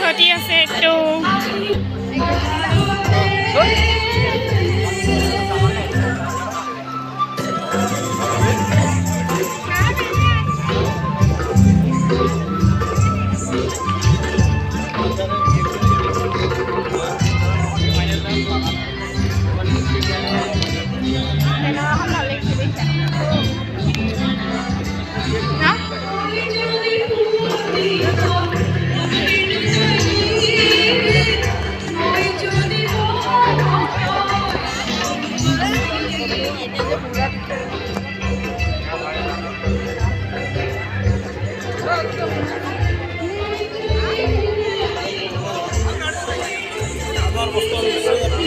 Hoti ase to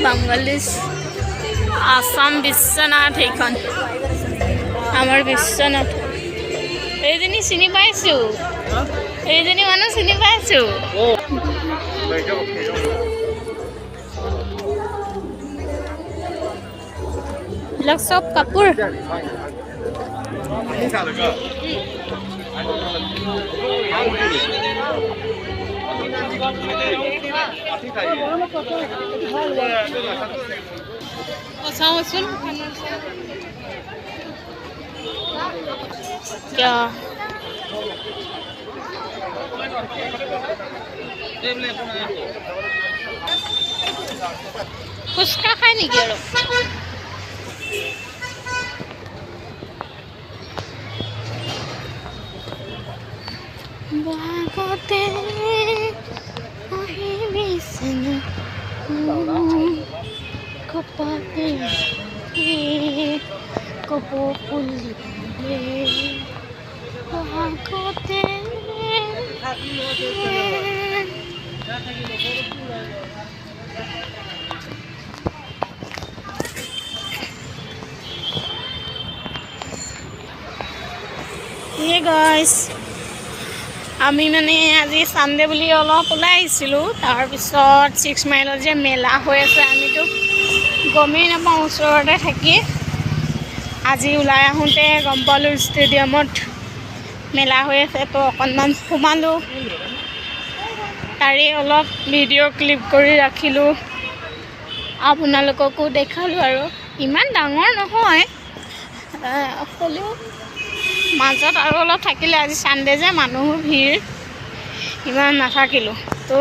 Bangladesh Assam Biswanath ekhon amar Biswanath eidini chini paisu eidini manu chini paisu lak sob kapur क्या फुसका खाई नहीं क्या बागोते ahilu kapate kopopuli bagote Hey guys, আমি মানে আজি Sunday বুলি অলপ ওলাই আহিছিলোঁ তাৰ পিছত 6 মাইলত যে মেলা হৈ আছে আমিতো গমেই নাপাওঁ ওচৰতে থাকি আজি ওলাই আহোঁতে গম পালোঁ ষ্টেডিয়ামত মেলা হৈ আছে তো অকণমান সোমালোঁ তাৰে অলপ ভিডিঅ' ক্লিপ কৰি ৰাখিলোঁ আপোনালোককো দেখালোঁ আৰু ইমান ডাঙৰ নহয় হ'লেও মাজত আৰু অলপ থাকিলে আজি সানডে যে মানুহৰ ভিৰ ইমান নাথাকিলোঁ তো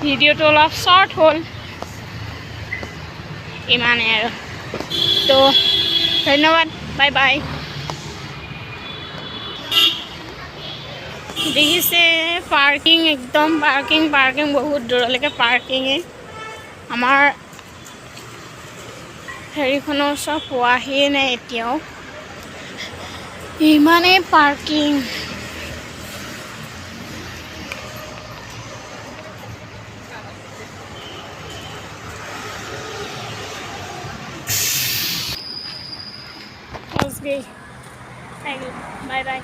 ভিডিঅ'টো অলপ শৰ্ট হ'ল ইমানেই আৰু তো ধন্যবাদ বাই বাই দেখিছে পাৰ্কিং একদম পাৰ্কিং বহুত দূৰলৈকে পাৰ্কিঙে আমাৰ হেৰিখনৰ ওচৰত পোৱাহিয়ে নাই এতিয়াও ইমানেই পাৰ্কিং বাই বাই